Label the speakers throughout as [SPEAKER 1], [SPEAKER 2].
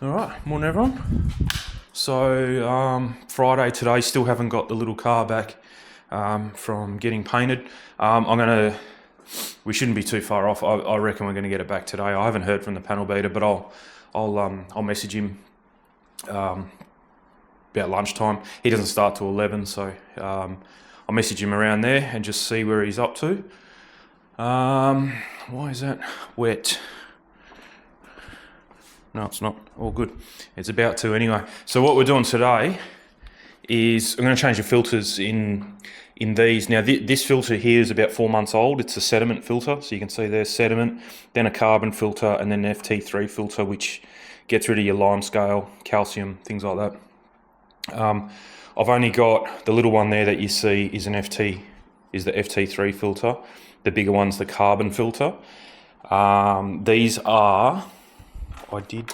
[SPEAKER 1] Alright, morning everyone. So, Friday today, still haven't got the little car back from getting painted. We shouldn't be too far off. I reckon we're going to get it back today. I haven't heard from the panel beater, but I'll message him about lunchtime. He doesn't start till 11, so I'll message him around there and just see where he's up to. Why is that wet? No, it's not. All good. It's about to anyway. So what we're doing today is I'm going to change the filters in these. Now this filter here is about 4 months old. It's a sediment filter, so you can see there's sediment, then a carbon filter, and then an FT3 filter, which gets rid of your lime scale, calcium, things like that. I've only got the little one there that you see is the FT3 filter. The bigger one's the carbon filter. These are. I did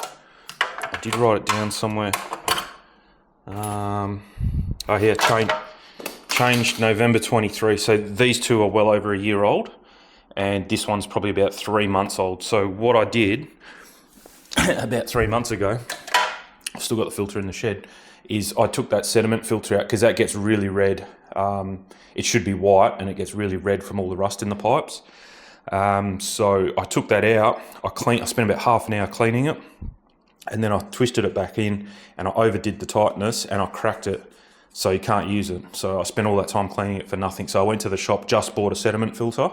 [SPEAKER 1] write it down somewhere. Changed November 23. So these two are well over a year old, and this one's probably about 3 months old. So what I did about 3 months ago, I've still got the filter in the shed, is I took that sediment filter out because that gets really red. It should be white, and it gets really red from all the rust in the pipes. So I took that out, I spent about half an hour cleaning it, and then I twisted it back in, and I overdid the tightness, and I cracked it so you can't use it. So I spent all that time cleaning it for nothing. So I went to the shop, just bought a sediment filter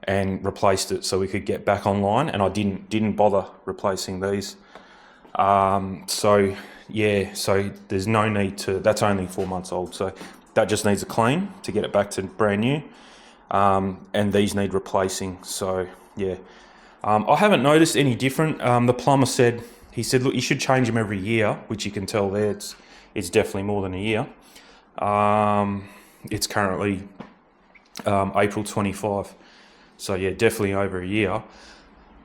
[SPEAKER 1] and replaced it so we could get back online, and I didn't bother replacing these. So there's no need to, that's only 4 months old, so that just needs a clean to get it back to brand new. And these need replacing, so yeah. I haven't noticed any different. The plumber said, look, you should change them every year, which you can tell there, it's definitely more than a year. It's currently April 25, so yeah, definitely over a year.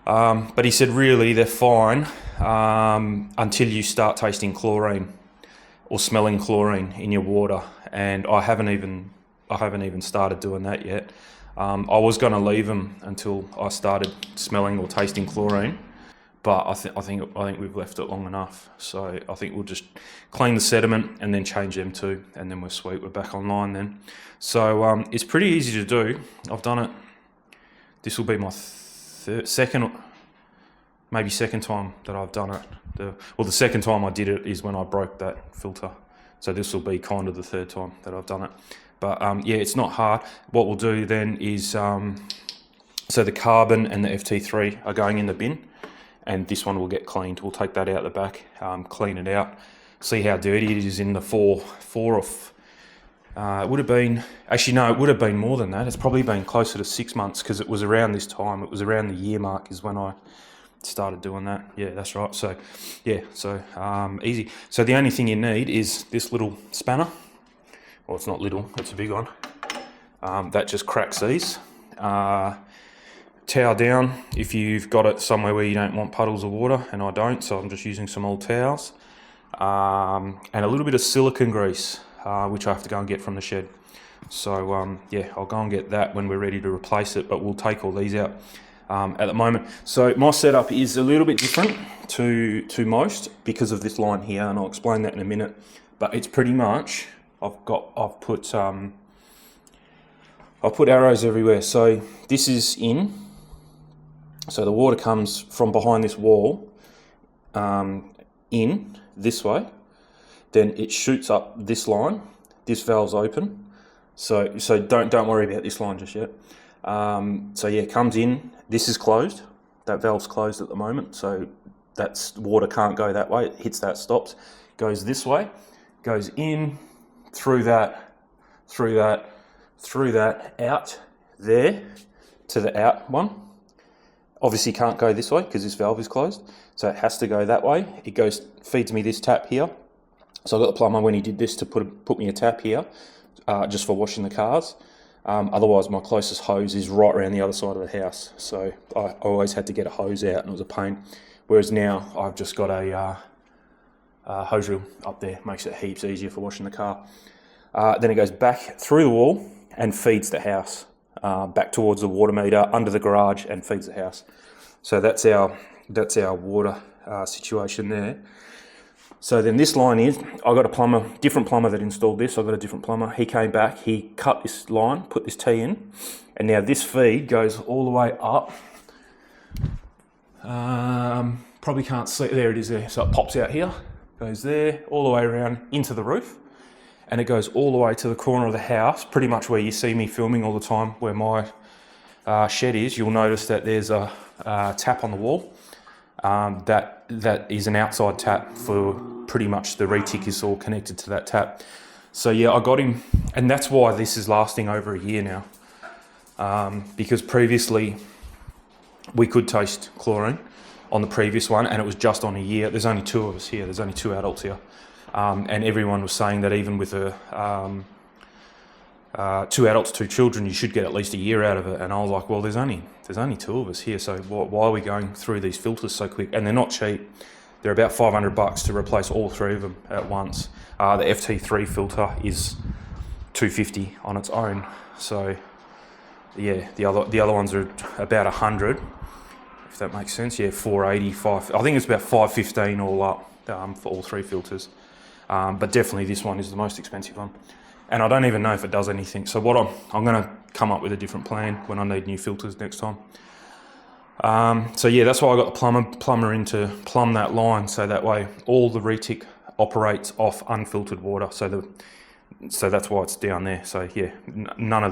[SPEAKER 1] But he said really they're fine until you start tasting chlorine or smelling chlorine in your water, and I haven't even started doing that yet. I was going to leave them until I started smelling or tasting chlorine, but I think we've left it long enough. So I think we'll just clean the sediment and then change them too, and then we're sweet. We're back online then. So it's pretty easy to do. I've done it. This will be my second time that I've done it. The second time I did it is when I broke that filter. So this will be kind of the third time that I've done it. But yeah, it's not hard. What we'll do then is, so the carbon and the FT3 are going in the bin, and this one will get cleaned. We'll take that out the back, clean it out, see how dirty it is in the it would have been, actually no, it would have been more than that. It's probably been closer to 6 months, because it was around this time. It was around the year mark is when I started doing that. Yeah, that's right. So yeah, easy. So the only thing you need is this little spanner. Well, it's not little, it's a big one. That just cracks these. Towel down if you've got it somewhere where you don't want puddles of water, and I don't, so I'm just using some old towels. And a little bit of silicone grease, which I have to go and get from the shed. So yeah, I'll go and get that when we're ready to replace it, but we'll take all these out at the moment. So my setup is a little bit different to most because of this line here, and I'll explain that in a minute. But it's pretty much, I've put arrows everywhere. So this is in. So the water comes from behind this wall in this way. Then it shoots up this line. This valve's open. So don't worry about this line just yet. So yeah, it comes in. This is closed. That valve's closed at the moment. So that's water can't go that way. It hits that, stops. Goes this way. Goes in. Through that, out there to the out one. Obviously can't go this way because this valve is closed, so it has to go that way. It feeds me this tap here. So I got the plumber when he did this to put me a tap here, just for washing the cars. Otherwise my closest hose is right around the other side of the house, so I always had to get a hose out, and it was a pain. Whereas now I've just got a hose reel up there, makes it heaps easier for washing the car. Then it goes back through the wall and feeds the house, back towards the water meter under the garage, and feeds the house. So that's our water situation there. So then this line is, I got a plumber, different plumber that installed this. I got a different plumber. He came back, he cut this line, put this T in, and now this feed goes all the way up. Probably can't see, there it is there. So it pops out here, goes there, all the way around into the roof, and it goes all the way to the corner of the house, pretty much where you see me filming all the time, where my shed is. You'll notice that there's a tap on the wall. That is an outside tap for pretty much the retic is all connected to that tap. So yeah, I got him, and that's why this is lasting over a year now. Because previously we could taste chlorine on the previous one, and it was just on a year. There's only 2 of us here. There's only 2 adults here, and everyone was saying that even with a 2 adults, 2 children, you should get at least a year out of it. And I was like, well, there's only 2 of us here, so why are we going through these filters so quick? And they're not cheap. They're about $500 to replace all 3 of them at once. The FT3 filter is $250 on its own. So yeah, the other ones are about 100, if that makes sense. Yeah, 485. I think it's about 515 all up for all 3 filters. But definitely this one is the most expensive one. And I don't even know if it does anything. So what I'm going to come up with a different plan when I need new filters next time. So yeah, that's why I got the plumber in to plumb that line, so that way all the retic operates off unfiltered water. So that's why it's down there. So yeah, none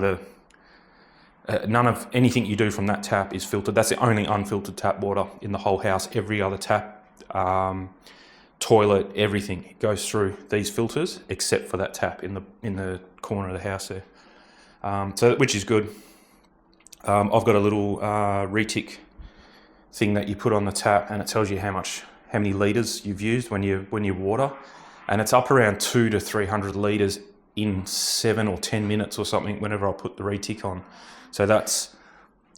[SPEAKER 1] of anything you do from that tap is filtered. That's the only unfiltered tap water in the whole house. Every other tap, toilet, everything goes through these filters except for that tap in the corner of the house there. So which is good. I've got a little retic thing that you put on the tap, and it tells you how many litres you've used when you water, and it's up around 200 to 300 litres in 7 or 10 minutes or something whenever I put the retic on. So that's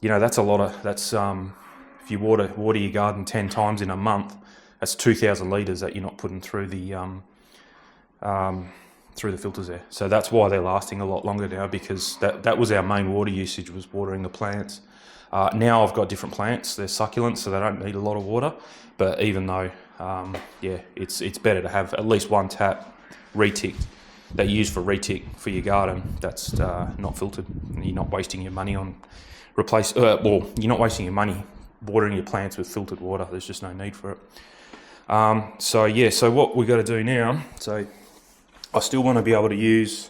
[SPEAKER 1] a lot of if you water your garden 10 times in a month, that's 2,000 litres that you're not putting through the filters there. So that's why they're lasting a lot longer now, because that was our main water usage, was watering the plants. Now I've got different plants. They're succulents, so they don't need a lot of water. But even though, it's better to have at least one tap retic that you use for retic for your garden that's not filtered. You're not wasting your money on you're not wasting your money watering your plants with filtered water. There's just no need for it. So what we got to do now, so I still want to be able to use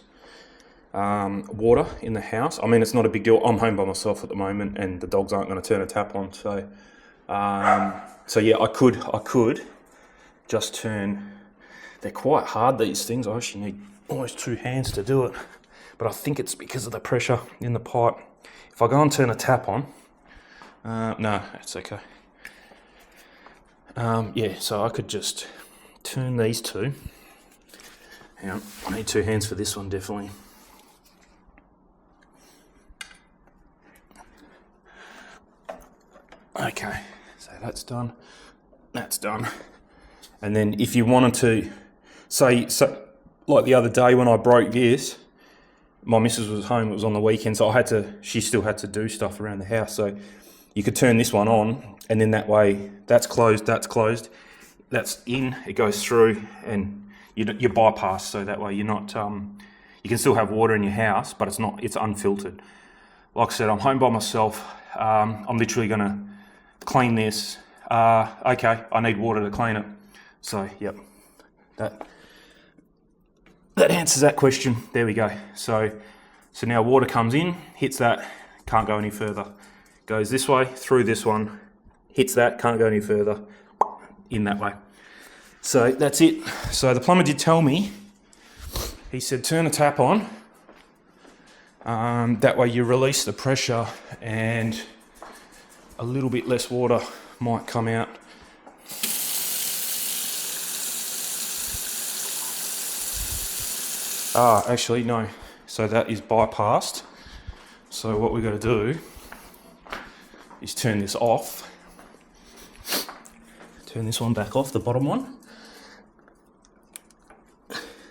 [SPEAKER 1] water in the house. I mean, it's not a big deal. I'm home by myself at the moment, and the dogs aren't going to turn a tap on. So yeah, I could just turn. They're quite hard, these things. I actually need almost 2 hands to do it, but I think it's because of the pressure in the pipe. If I go and turn a tap on, no, it's okay. Yeah, so I could just turn these 2. Hang on, I need 2 hands for this one, definitely. Okay, so that's done. That's done. And then if you wanted to, say, like the other day when I broke this, my missus was home, it was on the weekend, so she still had to do stuff around the house. So you could turn this one on, and then that way, that's closed, that's in, it goes through, and you bypass, so that way you're not, you can still have water in your house, but it's unfiltered. Like I said, I'm home by myself. I'm literally gonna clean this. Okay, I need water to clean it. So, yep, that answers that question. There we go. So now water comes in, hits that, can't go any further. Goes this way, through this one, hits that, can't go any further, in that way. So that's it. So the plumber did tell me, he said turn the tap on, that way you release the pressure and a little bit less water might come out. Actually no, so that is bypassed. So what we've got to do is turn this off. Turn this one back off, the bottom one.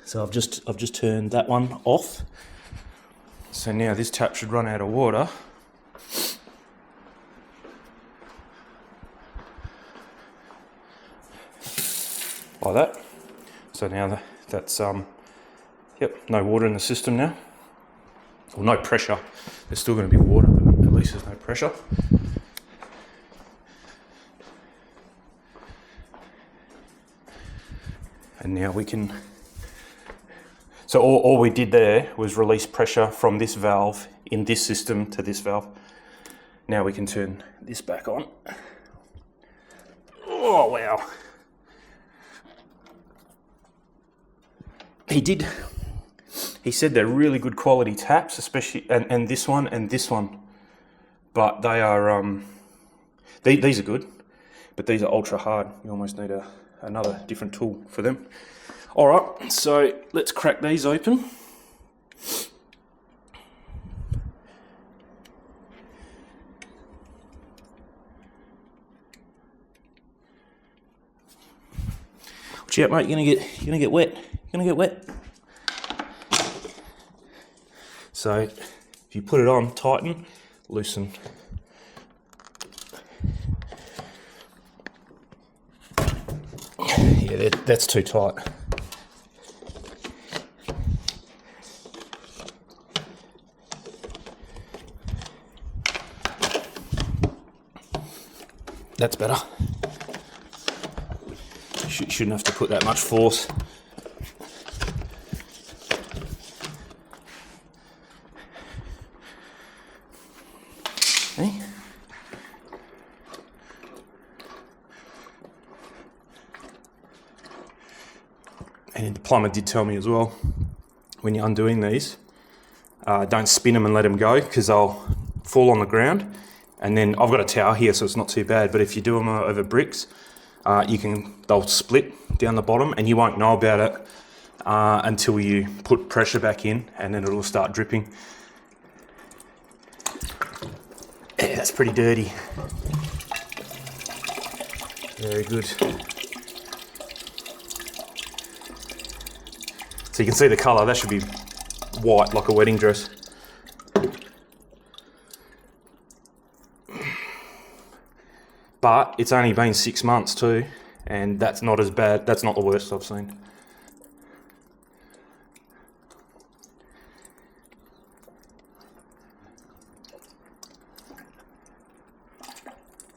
[SPEAKER 1] So I've just turned that one off. So now this tap should run out of water. like that. So now that's yep, no water in the system now. Well, no pressure. There's still going to be water, but at least there's no pressure. And now we can, so all we did there was release pressure from this valve in this system to this valve. Now we can turn this back on. Oh, wow. He said they're really good quality taps, especially, and this one, but they are, these are good, but these are ultra hard. You almost need another different tool for them. All right, so let's crack these open. Watch out, mate, you're gonna get wet. You're gonna get wet. So if you put it on, tighten, loosen. Yeah, that's too tight. That's better. Shouldn't have to put that much force. Hey? And the plumber did tell me as well, when you're undoing these, don't spin them and let them go, because they'll fall on the ground. And then I've got a towel here, so it's not too bad. But if you do them over bricks, they'll split down the bottom, and you won't know about it until you put pressure back in, and then it'll start dripping. Yeah, that's pretty dirty. Very good. So you can see the colour, that should be white like a wedding dress. But it's only been 6 months too, and that's not as bad, that's not the worst I've seen.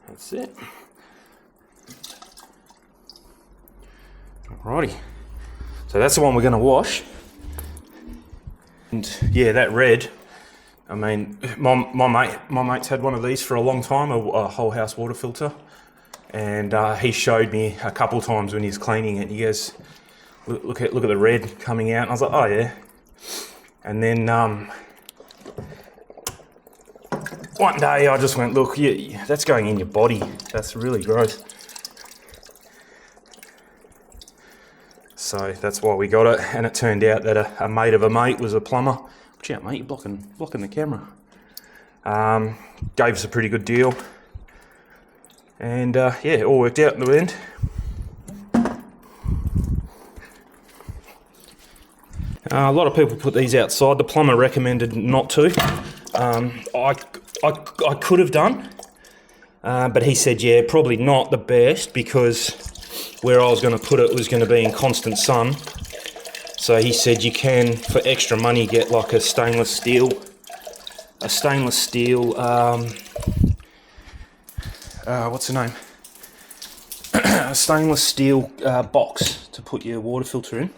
[SPEAKER 1] That's it. Alrighty. So that's the one we're going to wash. And yeah, that red, I mean, my mate's had one of these for a long time, a whole house water filter. And he showed me a couple times when he's cleaning it. He goes, look at the red coming out. And I was like, oh yeah. And then one day I just went, look, yeah, that's going in your body. That's really gross. So that's why we got it, and it turned out that a mate of a mate was a plumber. Watch out, mate, you're blocking the camera. Gave us a pretty good deal. And yeah, it all worked out in the end. A lot of people put these outside. The plumber recommended not to. I could have done, but he said, yeah, probably not the best, because where I was going to put it was going to be in constant sun. So he said you can, for extra money, get like a stainless steel, what's the name? A stainless steel box to put your water filter in.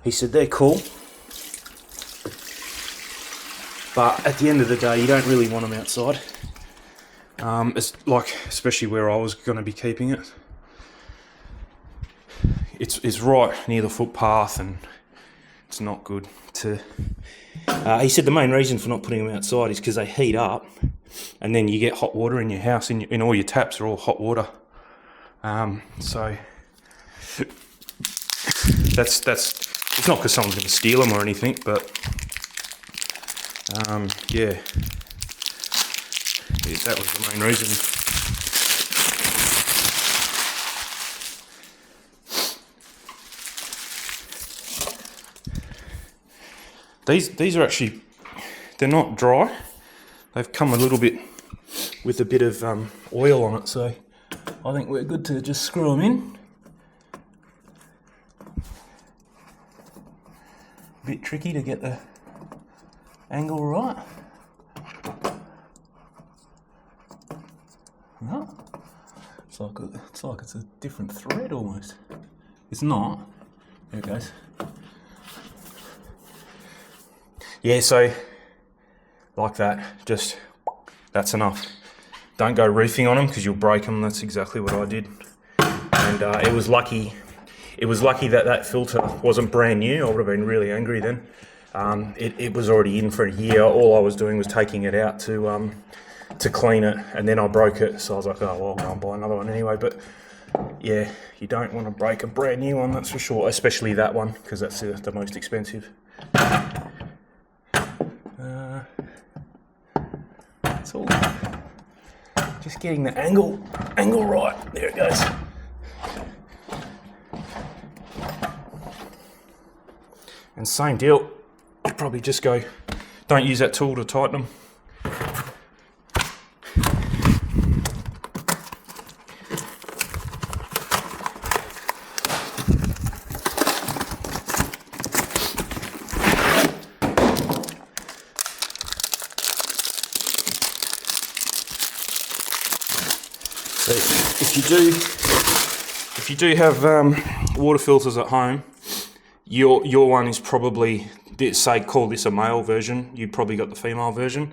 [SPEAKER 1] He said they're cool, but at the end of the day, you don't really want them outside. It's like, especially where I was going to be keeping it. It's right near the footpath, and it's not good to... he said the main reason for not putting them outside is because they heat up, and then you get hot water in your house, and all your taps are all hot water. So that's it's not because someone's going to steal them or anything, but yeah, that was the main reason. These are actually, they're not dry. They've come a little bit with a bit of oil on it, so I think we're good to just screw them in. bit tricky to get the angle right. No, it's like it's a different thread almost. It's not. There it goes. Yeah, so like that, just that's enough. Don't go roofing on them because you'll break them. That's exactly what I did. And it was lucky. It was lucky that that filter wasn't brand new. I would have been really angry then. It was already in for a year. All I was doing was taking it out to clean it, and then I broke it. So I was like, oh well, I'll go and buy another one anyway. But yeah, you don't want to break a brand new one, that's for sure. Especially that one, because that's the most expensive. It's all just getting the angle right. There it goes. And same deal, I'd probably just go, don't use that tool to tighten them. So if you do have water filters at home, your one is probably, say call this a male version, you probably got the female version.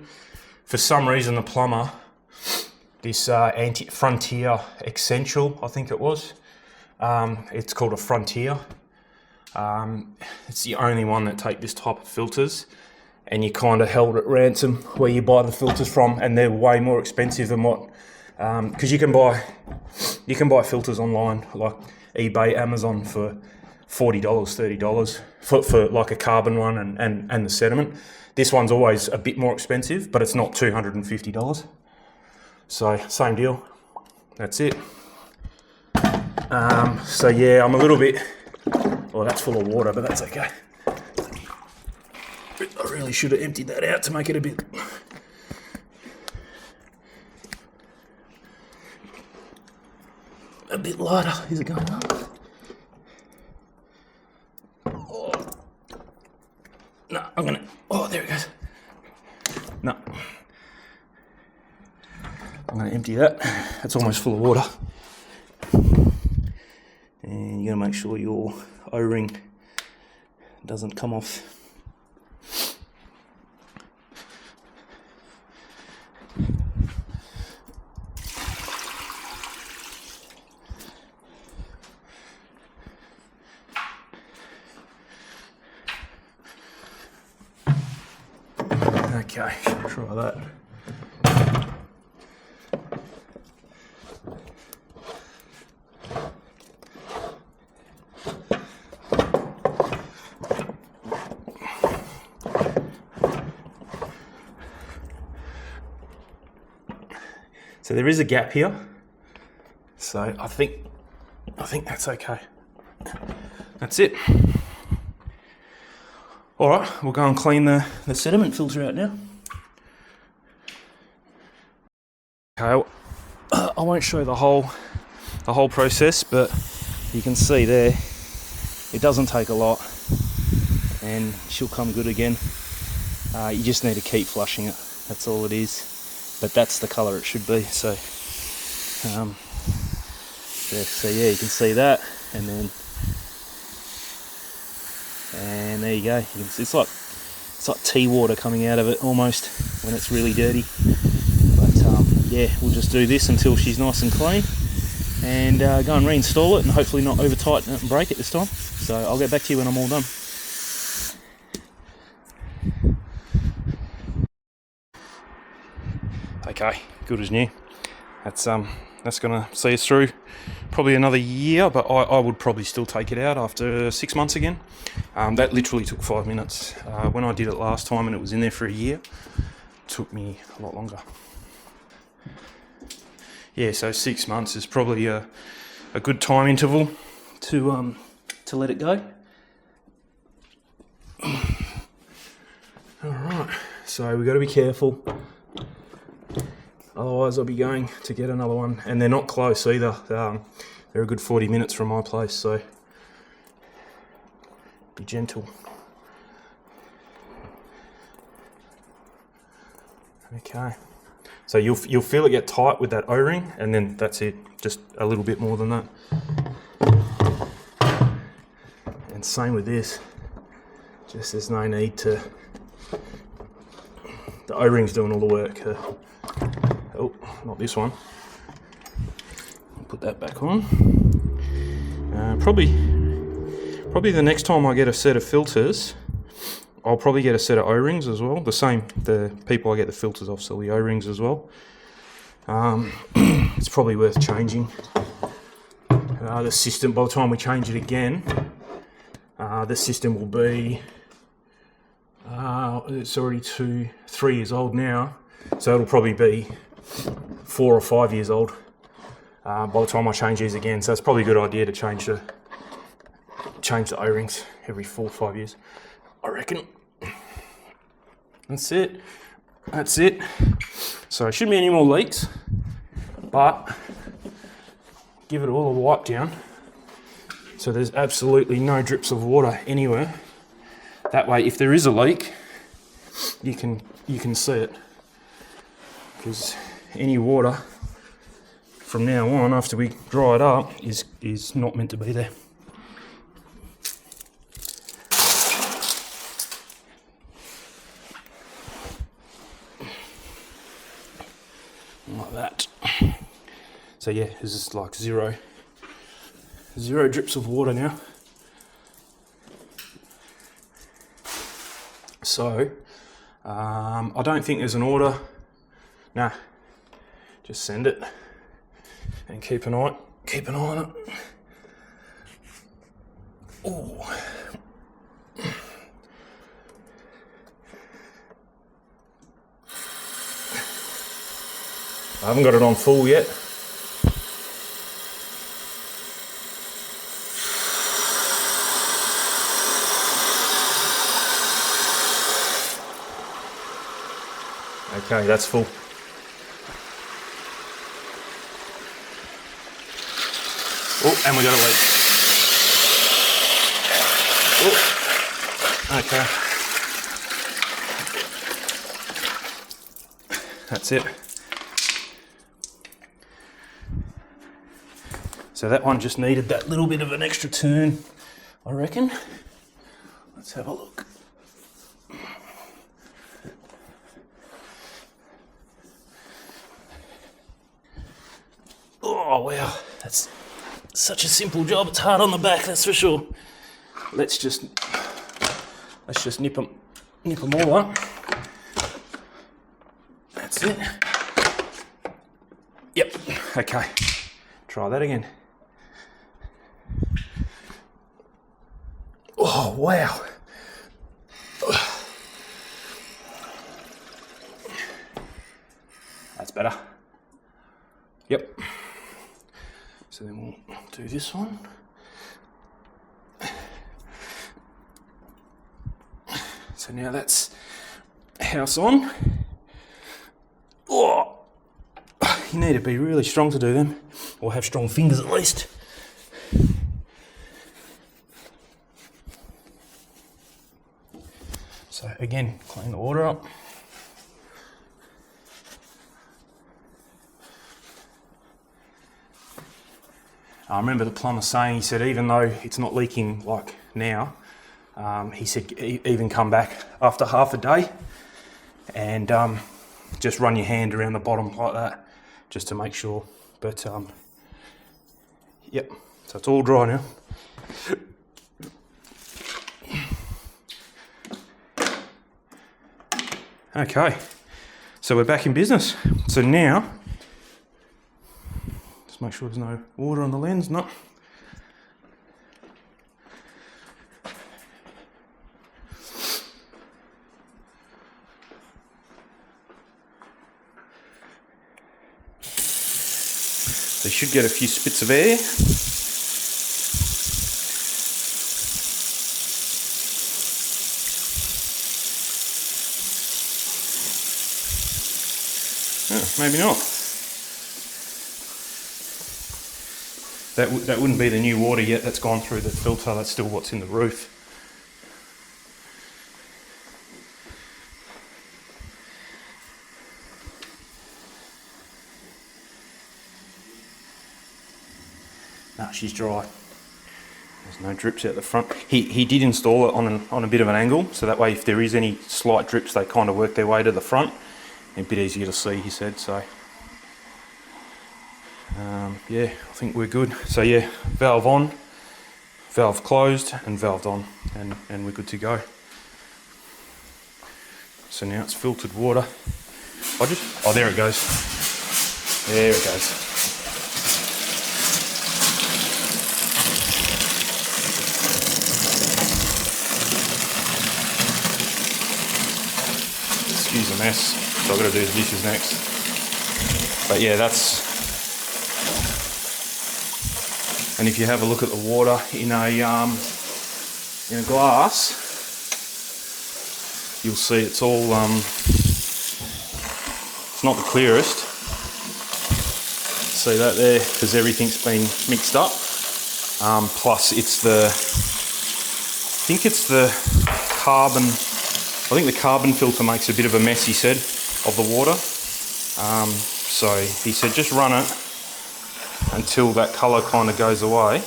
[SPEAKER 1] For some reason the plumber, this Frontier Essential, I think it was, it's called a Frontier. It's the only one that take this type of filters, and you kind of held at ransom where you buy the filters from, and they're way more expensive than what, because you can buy filters online like eBay, Amazon for $40, $30 for like a carbon one and the sediment. This one's always a bit more expensive, but it's not $250. So same deal. That's it. So yeah, I'm a little bit. Well, that's full of water, but that's okay. I really should have emptied that out to make it a bit lighter. Is it going up? Oh. No, I'm gonna. Oh, there it goes. No, I'm gonna empty that. It's almost full of water, and you gotta make sure your O-ring doesn't come off. Okay, try that. So there is a gap here. So I think that's okay. That's it. All right, we'll go and clean the sediment filter out now. Okay, I won't show the whole process, but you can see there, it doesn't take a lot, and she'll come good again. You just need to keep flushing it. That's all it is. But that's the colour it should be. So, yeah, you can see that, and there you go. You can see it's like tea water coming out of it almost when it's really dirty. But yeah, we'll just do this until she's nice and clean, and go and reinstall it, and hopefully not over tighten it and break it this time. So I'll get back to you when I'm all done. Okay, good as new. That's gonna see us through probably another year, but I would probably still take it out after 6 months again. That literally took 5 minutes. When I did it last time and it was in there for a year, it took me a lot longer. Yeah, so 6 months is probably a good time interval to let it go. All right, so we've got to be careful. Otherwise I'll be going to get another one, and they're not close either. They're a good 40 minutes from my place, so be gentle. Okay. So you'll feel it get tight with that O-ring, and then that's it. Just a little bit more than that. And same with this. Just there's no need to. The O-ring's doing all the work. Oh, not this one. Put that back on. Probably the next time I get a set of filters, I'll probably get a set of O-rings as well. The people I get the filters off sell the O-rings as well. It's probably worth changing. The system, by the time we change it again, the system will be, it's already 3 years old now, so it'll probably be 4 or 5 years old by the time I change these again. So it's probably a good idea to change the O-rings every 4 or 5 years, I reckon. That's it. So there shouldn't be any more leaks, but give it all a wipe down so there's absolutely no drips of water anywhere. That way, if there is a leak, you can see it, because any water from now on, after we dry it up, is not meant to be there. Like that. So yeah, this is like zero drips of water now. So I don't think there's an order. Nah, just send it and keep an eye on it. Oh. I haven't got it on full yet. Okay, that's full. Oh, and we got a leak. Oh, okay. That's it. So that one just needed that little bit of an extra turn, I reckon. Let's have a look. Oh wow, that's such a simple job. It's hard on the back, that's for sure. Let's just nip them all up. That's it. Yep. Okay. Try that again. Oh wow. That's better. Yep. So then we'll do this one. So now that's house on. Oh, you need to be really strong to do them, or have strong fingers at least. So again, clean the water up. I remember the plumber saying, he said even though it's not leaking like now, he said even come back after half a day and just run your hand around the bottom like that, just to make sure. But yep, so it's all dry now. Okay, so we're back in business. So now, just make sure there's no water on the lens, no. So you should get a few spits of air. Oh, maybe not. That wouldn't be the new water yet. That's gone through the filter. That's still what's in the roof. she's dry. There's no drips out the front. He did install it on a bit of an angle, so that way if there is any slight drips, they kind of work their way to the front. A bit easier to see, he said, so. Yeah, I think we're good. So yeah, valve on, valve closed, and valved on, and we're good to go. So now it's filtered water. Oh, there it goes. There it goes. Excuse the mess. So I've got to do the dishes next. But yeah, that's. And if you have a look at the water in a glass, you'll see it's all. It's not the clearest. See that there, because everything's been mixed up. Plus, it's I think it's the carbon. I think the carbon filter makes a bit of a mess, he said, of the water. So he said just run it until that colour kind of goes away.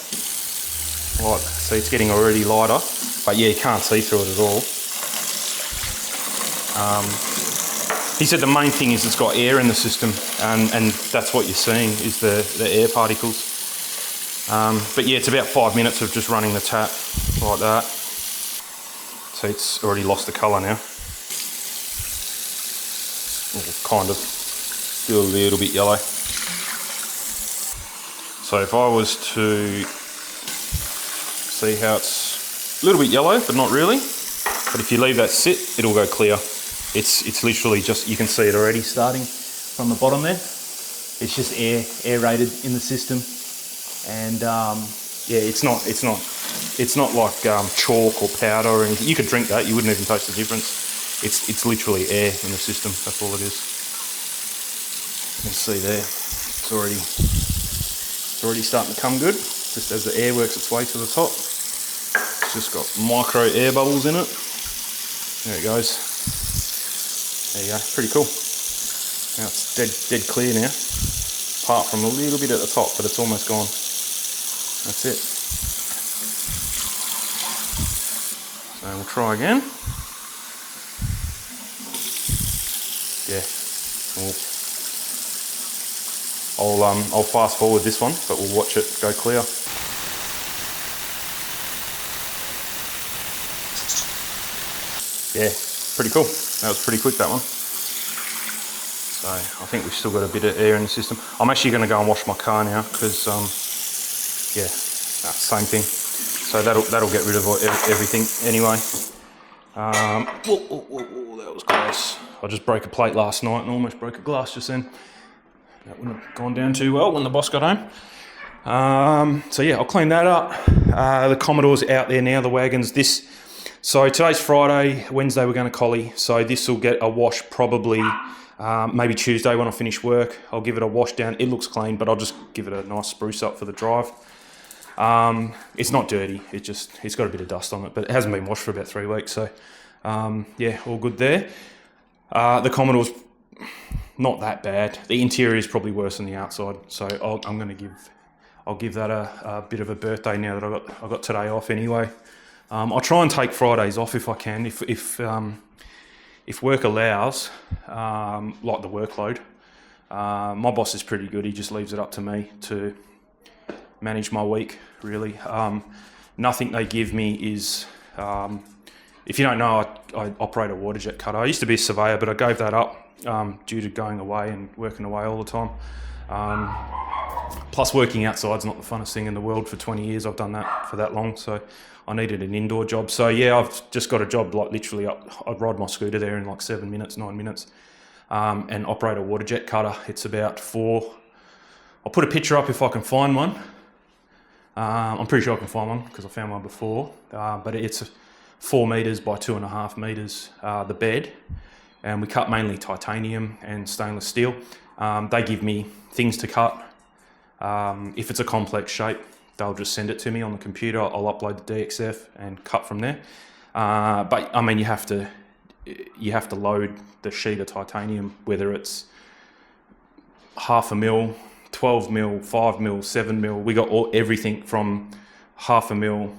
[SPEAKER 1] Right, see it's getting already lighter, but yeah, you can't see through it at all. He said the main thing is it's got air in the system, and that's what you're seeing is the air particles. But yeah, it's about 5 minutes of just running the tap like that. So it's already lost the colour now. Kind of, still a little bit yellow. So if I was to see how it's a little bit yellow, but not really. But if you leave that sit, it'll go clear. It's literally just, you can see it already starting from the bottom there. It's just aerated in the system, and yeah, it's not like chalk or powder or anything. You could drink that, you wouldn't even taste the difference. It's literally air in the system. That's all it is. You can see there, it's already starting to come good. Just as the air works its way to the top. It's just got micro air bubbles in it. There it goes. There you go, pretty cool. Now it's dead clear now, apart from a little bit at the top, but it's almost gone. That's it. So we'll try again. Yeah. I'll fast forward this one, but we'll watch it go clear. Yeah, pretty cool. That was pretty quick, that one. So I think we've still got a bit of air in the system. I'm actually going to go and wash my car now because, yeah, same thing. So that'll get rid of everything anyway. That was close. I just broke a plate last night and almost broke a glass just then. That wouldn't have gone down too well when the boss got home. So yeah, I'll clean that up. The Commodore's out there now, the wagons. So today's Friday, Wednesday we're going to collie. So this will get a wash probably maybe Tuesday when I finish work. I'll give it a wash down. It looks clean, but I'll just give it a nice spruce up for the drive. It's not dirty. It's got a bit of dust on it, but it hasn't been washed for about 3 weeks. So yeah, all good there. The Commodore's not that bad. The interior is probably worse than the outside. So I'll give that a bit of a birthday now that I got today off anyway. I'll try and take Fridays off if I can, if work allows, like the workload. My boss is pretty good. He just leaves it up to me to manage my week, really. Nothing they give me is, if you don't know, I operate a water jet cutter. I used to be a surveyor, but I gave that up due to going away and working away all the time. Plus working outside's not the funnest thing in the world. For 20 years I've done that for that long, so I needed an indoor job. So yeah, I've just got a job like literally I'd ride my scooter there in like 7 minutes, 9 minutes, and operate a water jet cutter. It's about 4, I'll put a picture up if I can find one. I'm pretty sure I can find one because I found one before, but it's 4 meters by 2.5 meters, the bed, and we cut mainly titanium and stainless steel. They give me things to cut. If it's a complex shape, they'll just send it to me on the computer. I'll upload the DXF and cut from there. But I mean, you have to load the sheet of titanium, whether it's 0.5 mil 12 mil, 5 mil, 7 mil. We got everything from half a mil.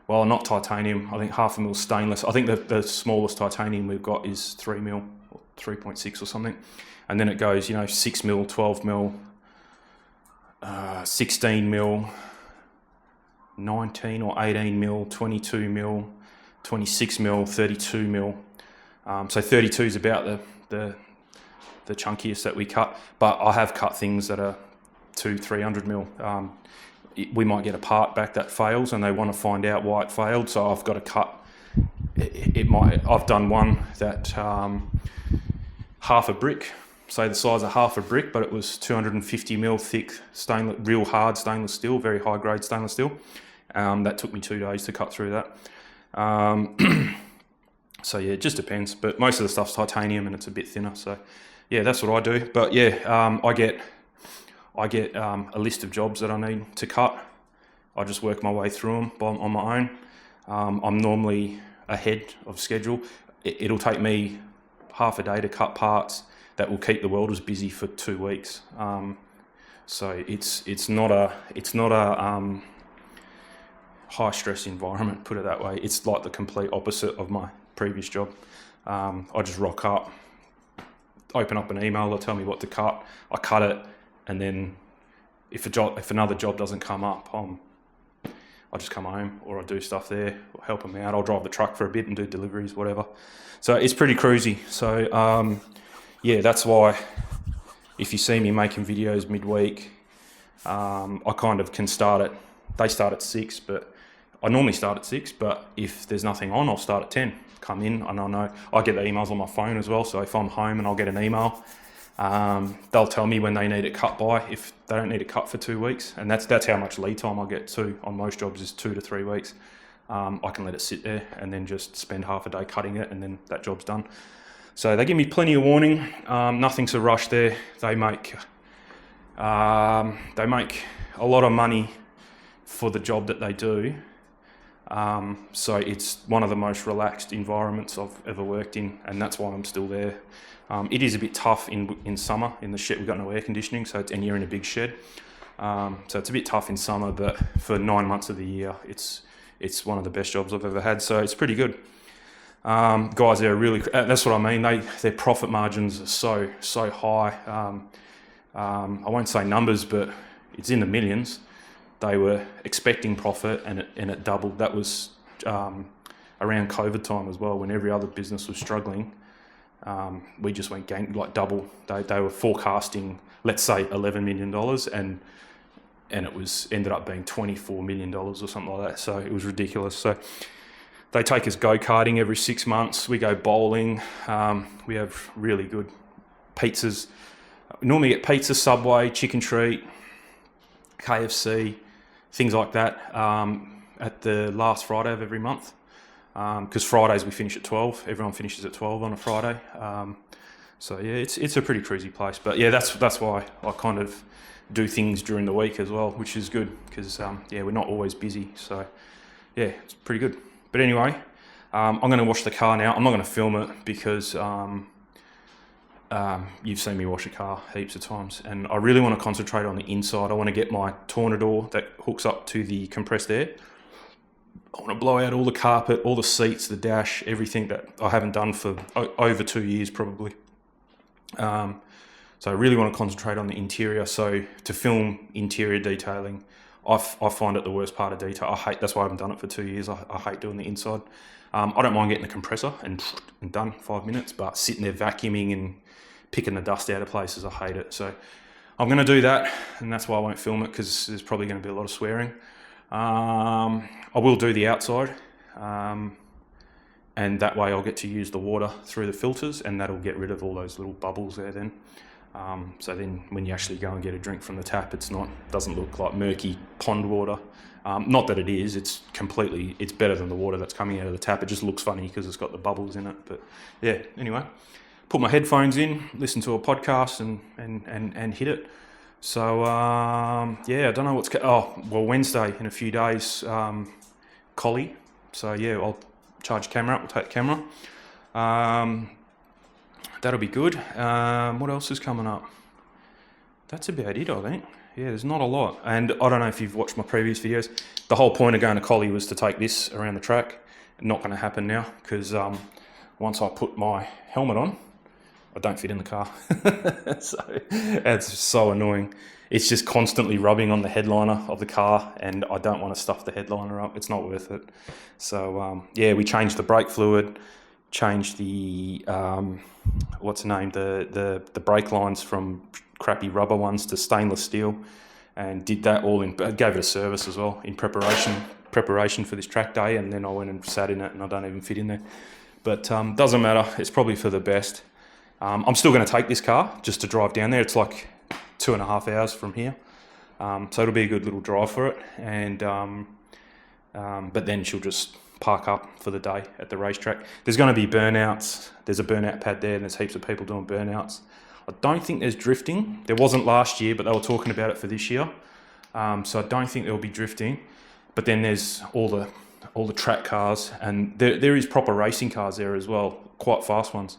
[SPEAKER 1] Well, not titanium. I think half a mil stainless. I think the smallest titanium we've got is 3 mil, or 3.6 or something. And then it goes, 6 mil, 12 mil, 16 mil, 19 or 18 mil, 22 mil, 26 mil, 32 mil. So 32 is about the chunkiest that we cut, but I have cut things that are 200-300 mil. We might get a part back that fails and they want to find out why it failed, so I've got to cut I've done one that half a brick, say the size of half a brick, but it was 250 mil thick stainless, real hard stainless steel, very high grade stainless steel. That took me 2 days to cut through that. So yeah, it just depends, but most of the stuff's titanium and it's a bit thinner, so yeah, that's what I do. But yeah, I get a list of jobs that I need to cut. I just work my way through them on my own. I'm normally ahead of schedule. It'll take me half a day to cut parts that will keep the welders busy for 2 weeks. So it's not a high stress environment, put it that way. It's like the complete opposite of my previous job. I just rock up, open up an email, they'll tell me what to cut, I cut it, and then if another job doesn't come up, I just come home or I do stuff there, or help them out. I'll drive the truck for a bit and do deliveries, whatever. So it's pretty cruisy. So yeah, that's why if you see me making videos midweek, I kind of can start at, they start at 6, but I normally start at 6, but if there's nothing on, I'll start at 10. Come in, and I know I get the emails on my phone as well, so if I'm home and I'll get an email, they'll tell me when they need it cut by, if they don't need it cut for 2 weeks, and that's how much lead time I get too. On most jobs is 2 to 3 weeks. I can let it sit there and then just spend half a day cutting it, and then that job's done. So they give me plenty of warning. Nothing's a rush there. They make a lot of money for the job that they do. So it's one of the most relaxed environments I've ever worked in, and that's why I'm still there. It is a bit tough in summer in the shed. We've got no air conditioning, and you're in a big shed. So it's a bit tough in summer, but for 9 months of the year, it's one of the best jobs I've ever had. So it's pretty good. Guys, they're really, that's what I mean. Their profit margins are so high. I won't say numbers, but it's in the millions. They were expecting profit and it doubled. That was around COVID time as well, when every other business was struggling. We just went like double. They were forecasting, let's say, $11 million, and it ended up being $24 million or something like that. So it was ridiculous. So they take us go-karting every 6 months. We go bowling. We have really good pizzas. We normally get pizza, Subway, Chicken Treat, KFC, things like that, at the last Friday of every month. Because Fridays we finish at 12. Everyone finishes at 12 on a Friday. So yeah, it's a pretty cruisy place. But yeah, that's why I kind of do things during the week as well, which is good, because yeah, we're not always busy. So yeah, it's pretty good. But anyway, I'm going to wash the car now. I'm not going to film it because you've seen me wash a car heaps of times, and I really want to concentrate on the inside. I want to get my Tornador that hooks up to the compressed air. I want to blow out all the carpet, all the seats, the dash, everything that I haven't done for over 2 years probably. So I really want to concentrate on the interior. So to film interior detailing, I find it the worst part of detail. That's why I haven't done it for 2 years. I hate doing the inside. I don't mind getting the compressor and done 5 minutes, but sitting there vacuuming and picking the dust out of places, I hate it. So I'm going to do that, and that's why I won't film it, because there's probably going to be a lot of swearing. I will do the outside, and that way I'll get to use the water through the filters, and that'll get rid of all those little bubbles there then. So then when you actually go and get a drink from the tap, doesn't look like murky pond water. Not that it is, it's better than the water that's coming out of the tap. It just looks funny because it's got the bubbles in it. But yeah, anyway, put my headphones in, listen to a podcast and hit it. So yeah, I don't know Wednesday in a few days, Collie. So yeah, I'll charge the camera up, we'll take the camera. That'll be good. What else is coming up? that's about it, I think. Yeah, there's not a lot. And I don't know if you've watched my previous videos. The whole point of going to Collie was to take this around the track. Not going to happen now because once I put my helmet on, I don't fit in the car. So it's so annoying. It's just constantly rubbing on the headliner of the car, and I don't want to stuff the headliner up. It's not worth it. So yeah, we changed the brake fluid, changed the what's the name, the brake lines from crappy rubber ones to stainless steel, and did that all in. Gave it a service as well in preparation for this track day, and then I went and sat in it, and I don't even fit in there. But doesn't matter. It's probably for the best. I'm still going to take this car just to drive down there. It's like 2.5 hours from here, so it'll be a good little drive for it. And but then she'll just park up for the day at the racetrack. There's going to be burnouts. There's a burnout pad there, and there's heaps of people doing burnouts. I don't think there's drifting. There wasn't last year, but they were talking about it for this year. So I don't think there'll be drifting. But then there's all the track cars, and there is proper racing cars there as well, quite fast ones.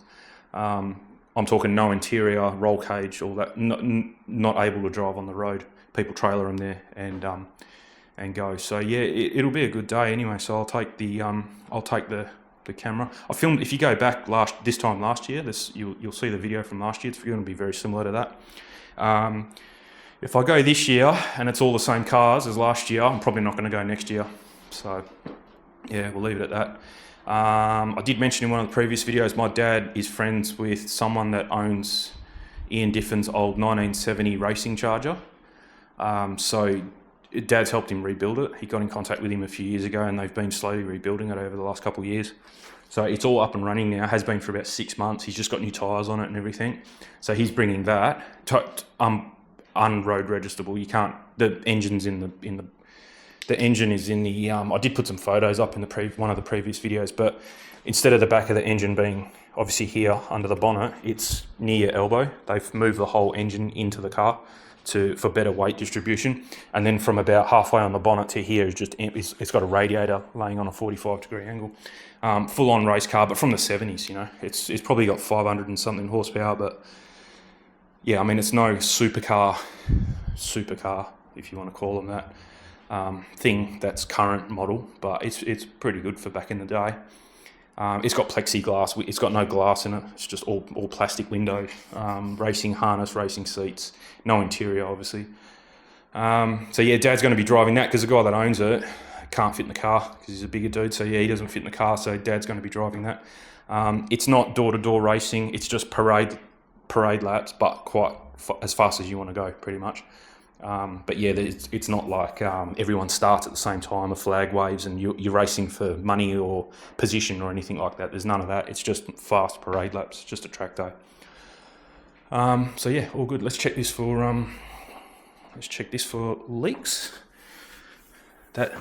[SPEAKER 1] I'm talking no interior, roll cage, all that. Not able to drive on the road. People trailer them there and go. So yeah, it'll be a good day anyway. So I'll take the camera. I filmed. If you go back this time last year, you'll see the video from last year. It's going to be very similar to that. If I go this year and it's all the same cars as last year, I'm probably not going to go next year. So yeah, we'll leave it at that. I did mention in one of the previous videos, my dad is friends with someone that owns Ian Diffin's old 1970 racing Charger. So Dad's helped him rebuild it. He got in contact with him a few years ago, and they've been slowly rebuilding it over the last couple of years. So it's all up and running now. Has been for about 6 months. He's just got new tyres on it and everything. So he's bringing that unroad registerable. You can't. The engine's the engine is in the. I did put some photos up in one of the previous videos, but instead of the back of the engine being obviously here under the bonnet, it's near your elbow. They've moved the whole engine into the car for better weight distribution, and then from about halfway on the bonnet to here is just it's got a radiator laying on a 45-degree angle. Full-on race car, but from the 70s. You know, it's probably got 500 and something horsepower, but yeah, I mean it's no supercar if you want to call them that. Thing that's current model, but it's pretty good for back in the day. It's got plexiglass. It's got no glass in it. It's just all plastic windows. Racing harness, racing seats. No interior, obviously. So yeah, Dad's going to be driving that because the guy that owns it can't fit in the car because he's a bigger dude. So yeah, he doesn't fit in the car. So Dad's going to be driving that. It's not door-to-door racing. It's just parade laps, but quite as fast as you want to go, pretty much. But yeah, it's not like everyone starts at the same time, a flag waves, and you're racing for money or position or anything like that. There's none of that. It's just fast parade laps, just a track day. So yeah, all good. Let's check this for leaks. There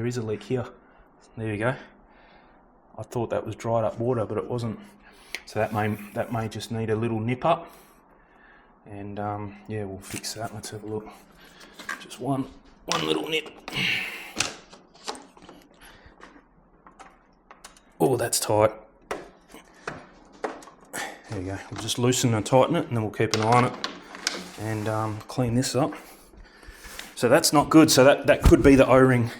[SPEAKER 1] is a leak here. There you go. I thought that was dried up water, but it wasn't. So that may just need a little nip up. And yeah, we'll fix that. Let's have a look. Just one little nip. Oh, that's tight. There you go. We'll just loosen and tighten it, and then we'll keep an eye on it and clean this up. So that's not good. So that could be the O-ring.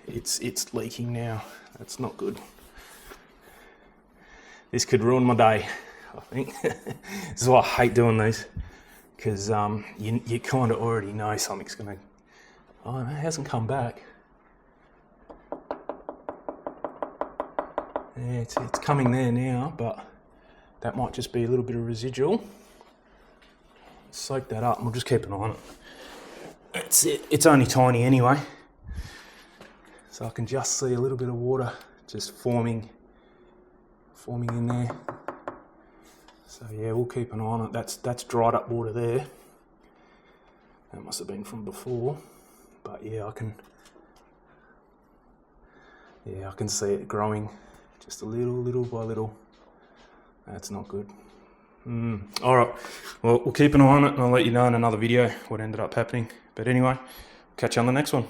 [SPEAKER 1] It's leaking now. That's not good. This could ruin my day, I think. This is why I hate doing these, because you kind of already know something's going to... Oh, no, it hasn't come back. Yeah, it's coming there now, but that might just be a little bit of residual. Soak that up and we'll just keep an eye on it. That's it. It's only tiny anyway. So I can just see a little bit of water just forming in there. So yeah, we'll keep an eye on it. That's dried up water there. That must have been from before. But yeah, I can see it growing just a little by little. That's not good. Alright, well, we'll keep an eye on it and I'll let you know in another video what ended up happening. But anyway, catch you on the next one.